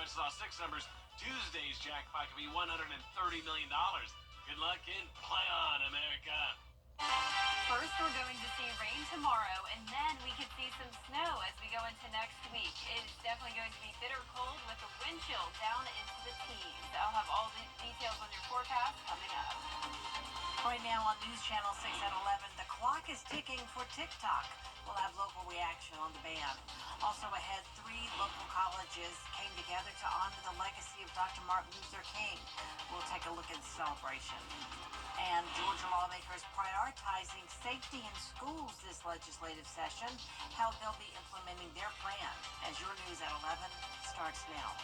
versus all six numbers. Tuesday's jackpot could be $130 million. Good luck and play on, America. First, we're going to see rain tomorrow, and then we could see some snow as we go into next week. It is definitely going to be bitter cold with the wind chill down into the teens. I'll have all the details on your forecast coming up. Right now on News Channel 6 at 11, the clock is ticking for TikTok. We'll have local reaction on the ban. Also ahead, 3 local colleges came together to honor the legacy of Dr. Martin Luther King. We'll take a look at the celebration. And Georgia lawmakers prioritizing safety in schools this legislative session, how they'll be implementing their plan. As your news at 11 starts now.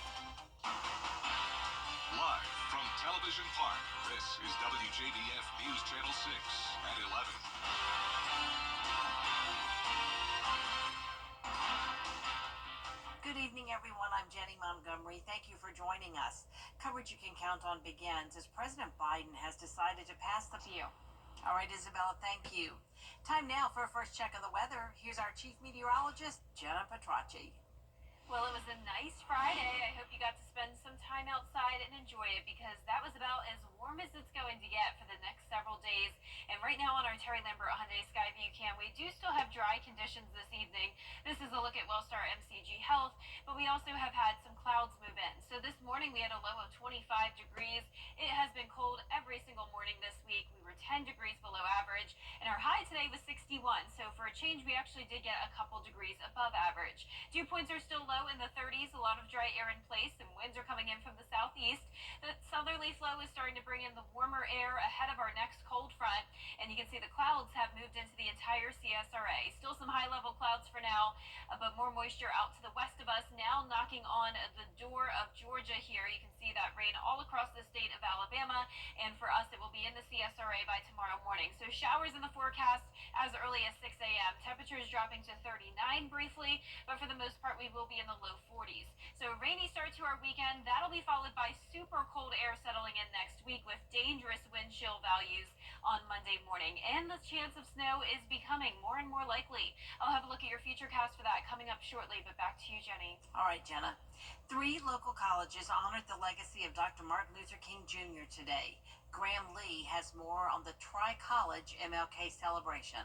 Live from Television Park, this is WJBF News Channel 6 at 11. Good evening, everyone. I'm Jenny Montgomery. Thank you for joining us. Coverage you can count on begins as President Biden has decided to pass the... To you. All right, Isabella, thank you. Time now for a first check of the weather. Here's our chief meteorologist, Jenna Petracci. Well, it was a nice Friday. I hope you got to spend some time outside and enjoy it because that was about as warm as it's going to get for the next several days. And right now on our Terry Lambert Hyundai Skyview cam, we do still have dry conditions this evening. This is a look at Wellstar MCG Health, but we also have had some clouds move in. So this morning we had a low of 25 degrees. It has been cold every single morning this week. We were 10 degrees below average, and our high today was 61. So for a change, we actually did get a couple degrees above average. Dew points are still low in the 30s, a lot of dry air in place, and winds are coming in from the southeast. The southerly flow is starting to bring in the warmer air ahead of our next cold front, and you can see the clouds have moved into the entire CSRA. Still some high-level clouds for now, but more moisture out to the west of us, now knocking on the door of Georgia here. You can see that rain all across the state of Alabama, and for us, it will be in the CSRA by tomorrow morning. So showers in the forecast as early as 6 a.m. Temperatures dropping to 39 briefly, but for the most part, we will be in the low 40s. So a rainy start to our weekend. That'll be followed by super cold air settling in next week with dangerous wind chill values on Monday morning. And the chance of snow is becoming more and more likely. I'll have a look at your futurecast for that coming up shortly, but back to you, Jenny. All right, Jenna. 3 local colleges honored the legacy of Dr. Martin Luther King Jr. today. Graham Lee has more on the Tri-College MLK celebration.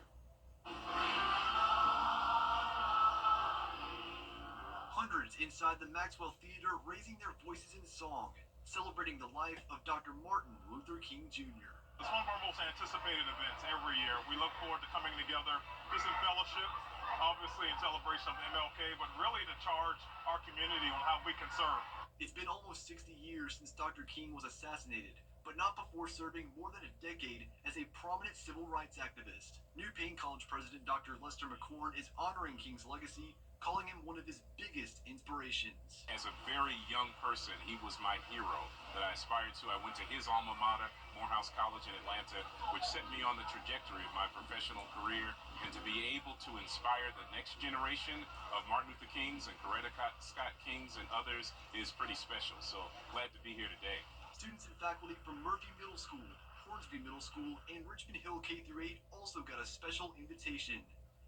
Hundreds inside the Maxwell Theater raising their voices in song, celebrating the life of Dr. Martin Luther King Jr. It's one of our most anticipated events every year. We look forward to coming together, just in fellowship, obviously in celebration of MLK, but really to charge our community on how we can serve. It's been almost 60 years since Dr. King was assassinated, but not before serving more than a decade as a prominent civil rights activist. New Payne College President Dr. Lester McCorn is honoring King's legacy, calling him one of his biggest inspirations. As a very young person, he was my hero that I aspired to. I went to his alma mater, Morehouse College in Atlanta, which set me on the trajectory of my professional career. And to be able to inspire the next generation of Martin Luther Kings and Coretta Scott Kings and others is pretty special. So glad to be here today. Students and faculty from Murphy Middle School, Hornsby Middle School, and Richmond Hill K-8 also got a special invitation.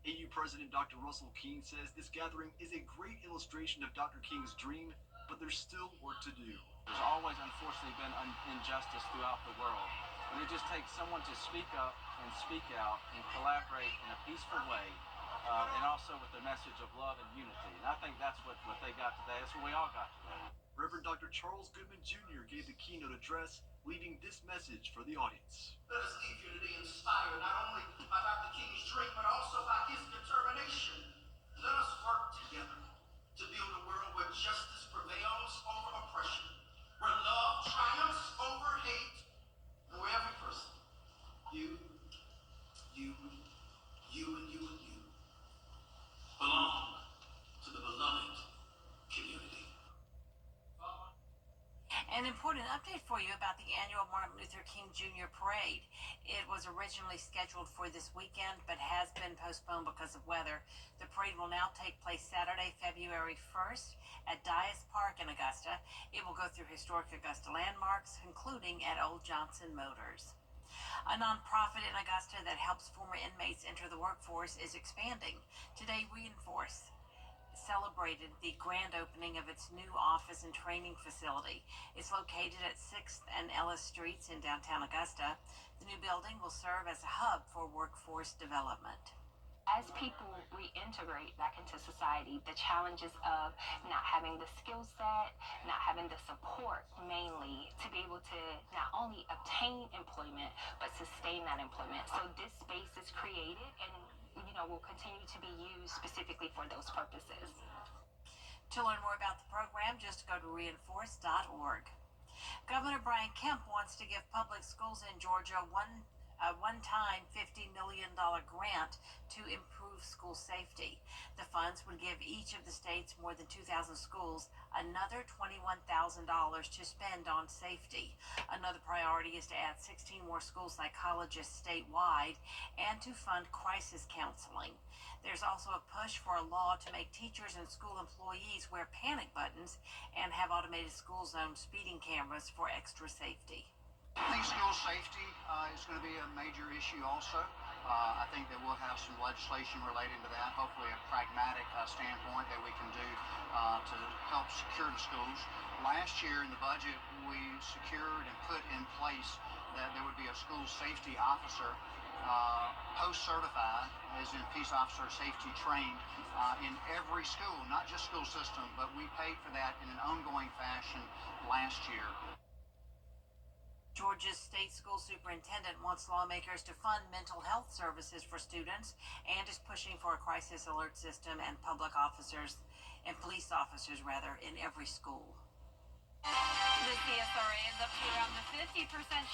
AU President Dr. Russell King says this gathering is a great illustration of Dr. King's dream, but there's still work to do. There's always, unfortunately, been injustice throughout the world. And it just takes someone to speak up and speak out and collaborate in a peaceful way, and also with a message of love and unity. And I think that's what they got today. That's what we all got today. Reverend Dr. Charles Goodman Jr. gave the keynote address, leaving this message for the audience. Let us leave here today inspired not only by Dr. King's dream, but also by his determination. Let us work together to build a world where justice prevails over oppression, where love triumphs over hate, and where every person, you, belong to the beloved community. An important update for you about the annual Martin Luther King Jr. Parade. It was originally scheduled for this weekend, but has been postponed because of weather. The parade will now take place Saturday, February 1st at Dias Park in Augusta. It will go through historic Augusta landmarks, including at Old Johnson Motors. A nonprofit in Augusta that helps former inmates enter the workforce is expanding. Today, Reinforce celebrated the grand opening of its new office and training facility. It's located at 6th and Ellis Streets in downtown Augusta. The new building will serve as a hub for workforce development. As people reintegrate back into society, the challenges of not having the skill set, not having the support mainly to be able to not only obtain employment, but sustain that employment. So this space is created and, will continue to be used specifically for those purposes. To learn more about the program, just go to reinforce.org. Governor Brian Kemp wants to give public schools in Georgia a one-time $50 million grant to improve school safety. The funds would give each of the state's more than 2,000 schools another $21,000 to spend on safety. Another priority is to add 16 more school psychologists statewide and to fund crisis counseling. There's also a push for a law to make teachers and school employees wear panic buttons and have automated school zone speeding cameras for extra safety. I think school safety is going to be a major issue also. I think that we'll have some legislation relating to that, hopefully a pragmatic standpoint that we can do to help secure the schools. Last year in the budget, we secured and put in place that there would be a school safety officer post-certified, as in peace officer safety trained in every school, not just school system, but we paid for that in an ongoing fashion last year. Georgia's state school superintendent wants lawmakers to fund mental health services for students and is pushing for a crisis alert system and police officers in every school. The CSRA is up to around a 50%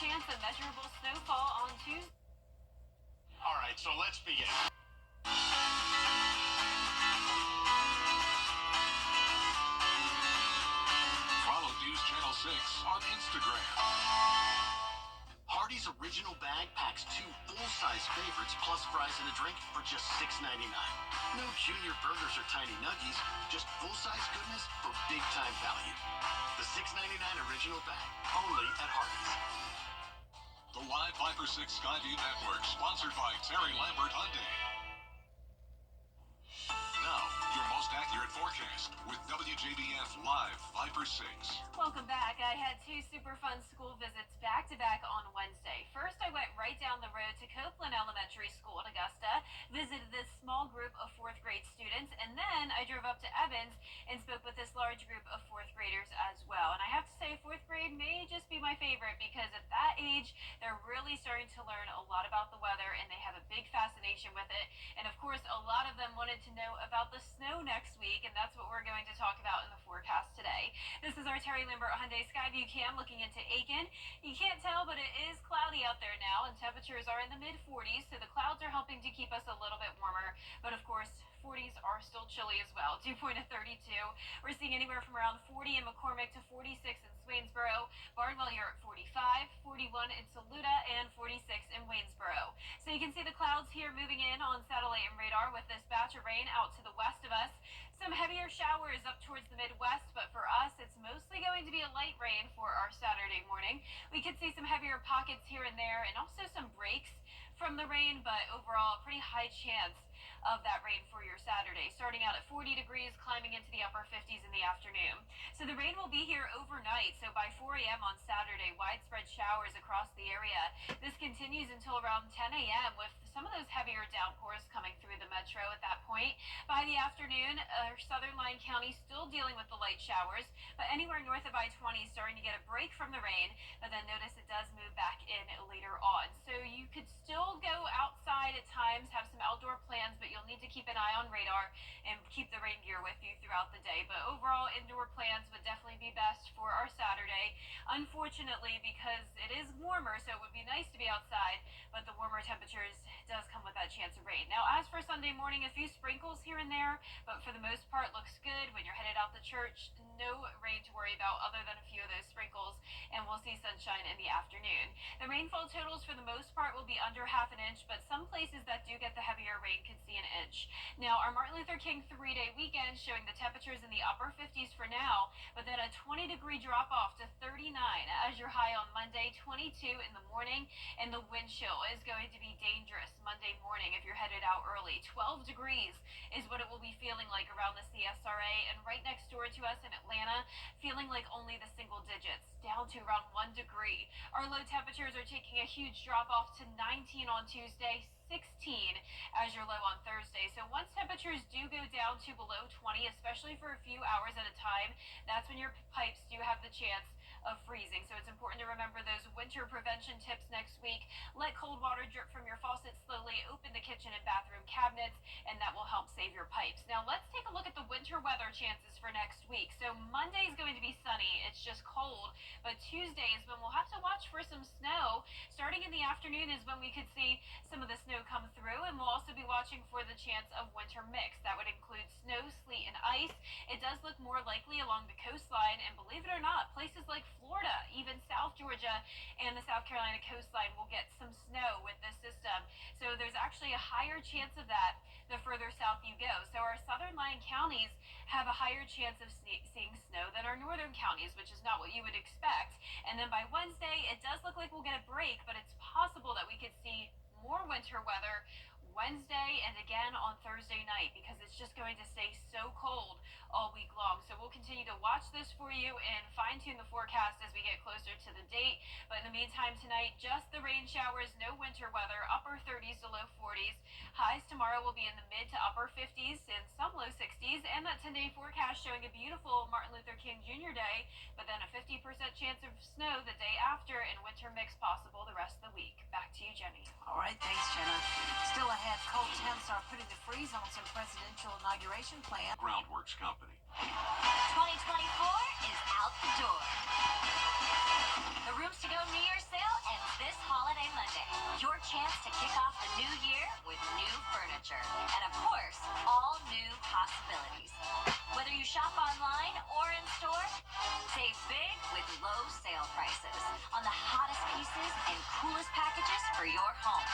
chance of measurable snowfall on Tuesday. All right, so let's begin. Follow News Channel 6 on Instagram. Hardee's original bag packs 2 full-size favorites plus fries and a drink for just $6.99. No junior burgers or tiny nuggies, just full-size goodness for big-time value. The $6.99 original bag, only at Hardee's. The Live 5 for 6 Skyview Network, sponsored by Terry Lambert Hyundai. Now, your most accurate forecast with WJBF Live 5 for 6. Welcome back. I had 2 super fun school visits back-to-back on Wednesday. First, I went right down the road to Copeland Elementary School in Augusta, visited this small group of 4th grade students, and then I drove up to Evans and spoke with this large group of 4th graders as well. And I have to say, 4th grade may just be my favorite because at that age, they're really starting to learn a lot about the weather and they have a big fascination with it. And of course, a lot of them wanted to know about the snow next week, and that's what we're going to talk about in the forecast today. This is our Terry Lambert Hyundai Skyview cam looking into Aiken. You can't tell, but it is cloudy out there now, and temperatures are in the mid-40s, so the clouds are helping to keep us a little bit warmer. But of course, 40s are still chilly as well. Dew point at 32. We're seeing anywhere from around 40 in McCormick to 46 in Swainsboro. Barnwell, you're at 45, 41 in Saluda, and 46 in Waynesboro. So you can see the clouds here moving in on satellite and radar with this batch of rain out to the west of us. Some heavier showers up towards the Midwest, but for us, it's mostly going to be a light rain for our Saturday morning. We could see some heavier pockets here and there, and also some breaks from the rain, but overall, a pretty high chance of that rain for your Saturday, starting out at 40 degrees, climbing into the upper 50s in the afternoon. So the rain will be here overnight, so by 4 a.m. on Saturday, widespread showers across the area. This continues until around 10 a.m. with some of those heavier downpours coming through the metro at that point. By the afternoon, our southern line county still dealing with the light showers, but anywhere north of I-20 starting to get a break from the rain, but then notice it does move back in later on. So you could still go outside at times, have some outdoor plans, but you'll need to keep an eye on radar and keep the rain gear with you throughout the day. But overall, indoor plans would definitely be best for our Saturday. Unfortunately, because it is warmer, so it would be nice to be outside, but the warmer temperatures does come with that chance of rain. Now, as for Sunday morning, a few sprinkles here and there, but for the most part, looks good. When you're headed out to church, no rain to worry about other than a few of those sprinkles, and we'll see sunshine sunshine in the afternoon. The rainfall totals for the most part will be under half an inch, but some places that do get the heavier rain could see an inch. Now, our Martin Luther King 3-day weekend showing the temperatures in the upper 50s for now, but then a 20-degree drop off to 39 as your high on Monday, 22 in the morning, and the wind chill is going to be dangerous Monday morning if you're headed out early. 12 degrees is what it will be feeling like around the CSRA, and right next door to us in Atlanta, feeling like only the single digits, down to around 1 degree. Our low temperatures are taking a huge drop off to 19 on Tuesday, 16 as your low on Thursday. So once temperatures do go down to below 20, especially for a few hours at a time, that's when your pipes do have the chance of freezing. So it's important to remember those winter prevention tips next week. Let cold water drip from your faucet slowly, open the kitchen and bathroom cabinets, and that will help save your pipes. Now let's take a look at the winter weather chances for next week. So Monday is going to be sunny. It's just cold, but Tuesday is when we'll have to watch for some snow. Starting in the afternoon is when we could see some of the snow come through, and we'll also be watching for the chance of winter mix. That would include snow, sleet, and ice. It does look more likely along the coastline, and believe it or not, places like Florida, even South Georgia and the South Carolina coastline will get some snow with this system. So there's actually a higher chance of that the further south you go. So our southern lying counties have a higher chance of seeing snow than our northern counties, which is not what you would expect. And then by Wednesday, it does look like we'll get a break, but it's possible that we could see more winter weather Wednesday and again on Thursday night, because it's just going to stay so cold all week long. So we'll continue to watch this for you and fine-tune the forecast as we get closer to the date. But in the meantime, tonight, just the rain showers, no winter weather, upper 30s to low 40s. Highs tomorrow will be in the mid to upper 50s and some low 60s. And that 10-day forecast showing a beautiful Martin Luther King Jr. Day, but then a 50% chance of snow the day after and winter mix possible the rest of the week. Back to you, Jenny. All right, thanks, Jenna. Still ahead, cold temps are putting the freeze on some presidential inauguration plans. Groundworks Company. 2024 is out the door. The Rooms to Go New Year's sale ends this holiday Monday. Your chance to kick off the new year with new furniture. And of course, all new possibilities. Whether you shop online or in store, save big with low sale prices on the hottest pieces and coolest packages for your home.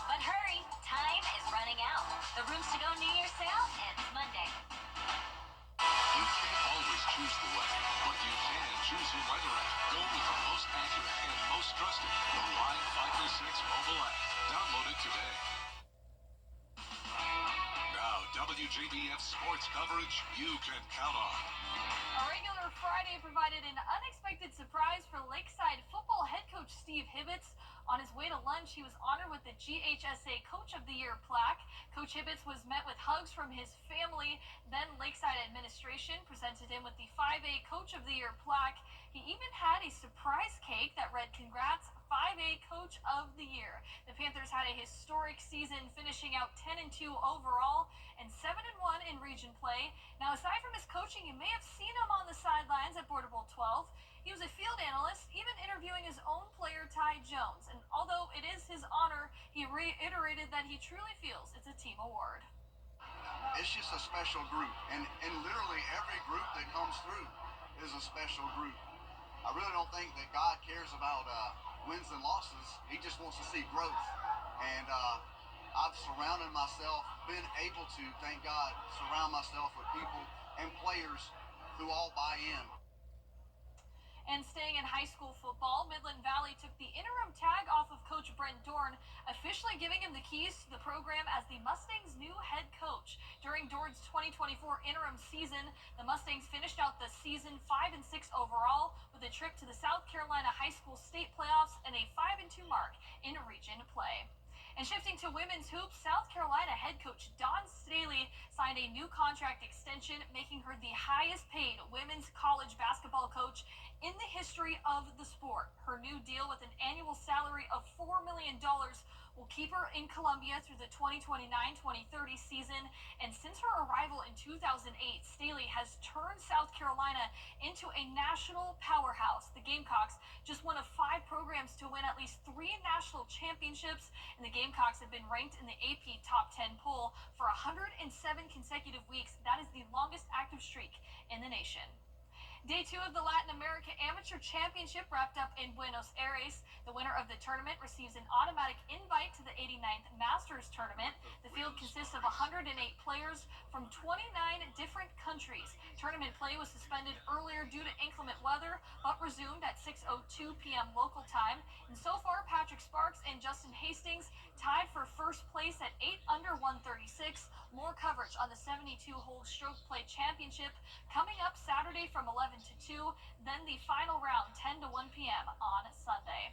But hurry, time is running out. The Rooms to Go New Year's sale ends Monday. You can't always choose the weather, but you can choose your weather app. Go with the most accurate and most trusted, the Live 536 mobile app. Download it today. Now, WJBF sports coverage you can count on. A regular Friday provided an unexpected surprise for Lakeside football head coach Steve Hibbets. On his way to lunch, he was honored with the GHSA Coach of the Year plaque. Coach Hibbets was met with hugs from his family. Then Lakeside administration presented him with the 5A Coach of the Year plaque. He even had a surprise cake that read, "Congrats, 5A Coach of the Year." The Panthers had a historic season, finishing out 10-2 overall and 7-1 in region play. Now, aside from his coaching, you may have seen him on the sidelines at Border Bowl 12. He was a field analyst, even interviewing his own player, Ty Jones. And although it is his honor, he reiterated that he truly feels it's a team award. It's just a special group, and literally every group that comes through is a special group. I really don't think that God cares about wins and losses. He just wants to see growth. And I've surrounded myself, been able to, thank God, surround myself with people and players who all buy in. And staying in high school football, Midland Valley took the interim tag off of Coach Brent Dorn, officially giving him the keys to the program as the Mustangs' new head coach. During Dorn's 2024 interim season, the Mustangs finished out the season 5-6 overall with a trip to the South Carolina High School State Playoffs and a 5-2 mark in region play. And shifting to women's hoops, South Carolina head coach Dawn Staley signed a new contract extension, making her the highest paid women's college basketball coach in the history of the sport. Her new deal with an annual salary of $4 million will keep her in Columbia through the 2029-2030 season. And since her arrival in 2008, Staley has turned South Carolina into a national powerhouse. The Gamecocks, just one of 5 programs to win at least 3 national championships, and the Gamecocks have been ranked in the AP Top 10 poll for 107 consecutive weeks. That is the longest active streak in the nation. Day 2 of the Latin America Amateur Championship wrapped up in Buenos Aires. The winner of the tournament receives an automatic invite to the 89th Masters Tournament. The field consists of 108 players from 29 different countries. Tournament play was suspended earlier due to inclement weather, but resumed at 6:02 p.m. local time. And so far, Patrick Sparks and Justin Hastings tied for first place at 8 under 136. More coverage on the 72-hole stroke play championship coming up Saturday from 11 to 2, then the final round 10 to 1 p.m. on Sunday.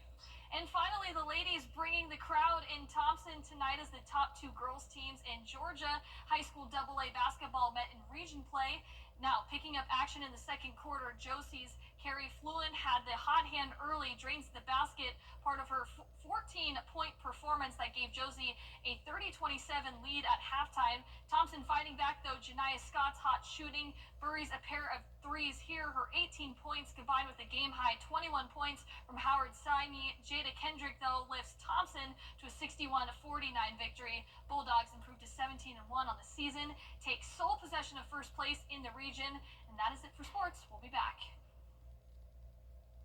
And finally, the ladies bringing the crowd in Thompson tonight as the top two girls teams in Georgia high school AA basketball met in region play. Now, picking up action in the second quarter, Josie's Carrie Fluin had the hot hand early, drains the basket, part of her 14-point performance that gave Josie a 30-27 lead at halftime. Thompson fighting back, though. Janiah Scott's hot shooting buries a pair of threes here. Her 18 points combined with a game-high 21 points from Howard Saimi. Jada Kendrick, though, lifts Thompson to a 61-49 victory. Bulldogs improved to 17-1 on the season, take sole possession of first place in the region. And that is it for sports. We'll be back.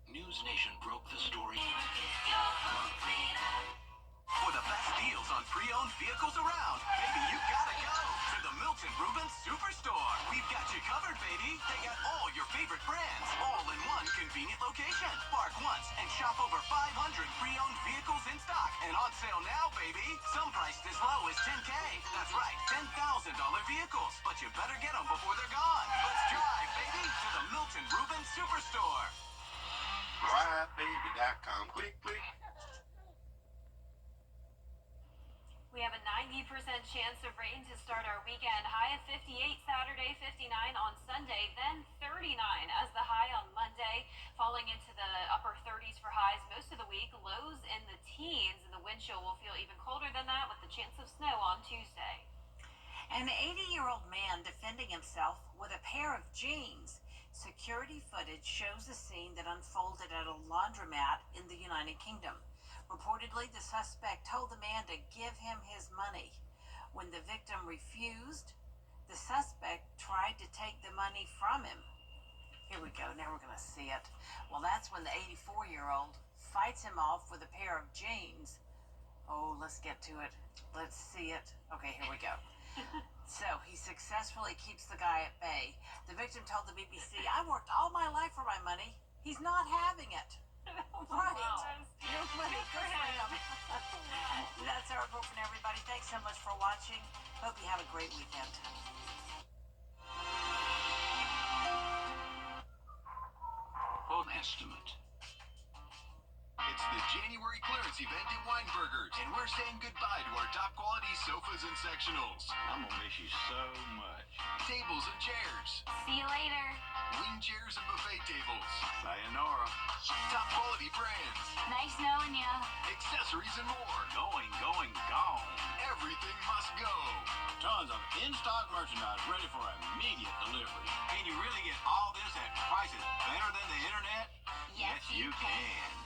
News Nation broke the story. For the best deals on pre-owned vehicles around, baby, you gotta go to the Milton Rubens Superstore. We've got you covered, baby. They got all your favorite brands, all in one convenient location. Park once and shop over 500 pre-owned vehicles in stock and on sale now, baby. Some priced as low as $10K. That's right, $10,000 vehicles. But you better get them before they're gone. Let's drive, baby, to the Milton Rubens Superstore. RideBaby.com. Click, click. We have a 90% chance of rain to start our weekend. High of 58 Saturday, 59 on Sunday, then 39 as the high on Monday, falling into the upper 30s for highs most of the week. Lows in the teens, and the wind chill will feel even colder than that with the chance of snow on Tuesday. An 80-year-old man defending himself with a pair of jeans. Security footage shows the scene that unfolded at a laundromat in the United Kingdom. Reportedly, the suspect told the man to give him his money. When the victim refused, the suspect tried to take the money from him. Here we go. Now we're going to see it. Well, that's when the 84-year-old fights him off with a pair of jeans. Oh, let's get to it. Let's see it. Okay, here we go. So he successfully keeps the guy at bay. The victim told the BBC, "I worked all my life for my money. He's not having it." Right. Your money, good for him. That's our report from everybody. Thanks so much for watching. Hope you have a great weekend. Home estimate. It's the January clearance event at Weinberger's, and we're saying goodbye to our top quality sofas and sectionals. I'm gonna miss you so much. Tables and chairs. See you later. Wing chairs and buffet tables. Sayonara. Top quality brands. Nice knowing ya. Accessories and more. Going, gone. Everything must go. Tons of in-stock merchandise ready for immediate delivery. Can you really get all this at prices better than the internet? Yes, you can.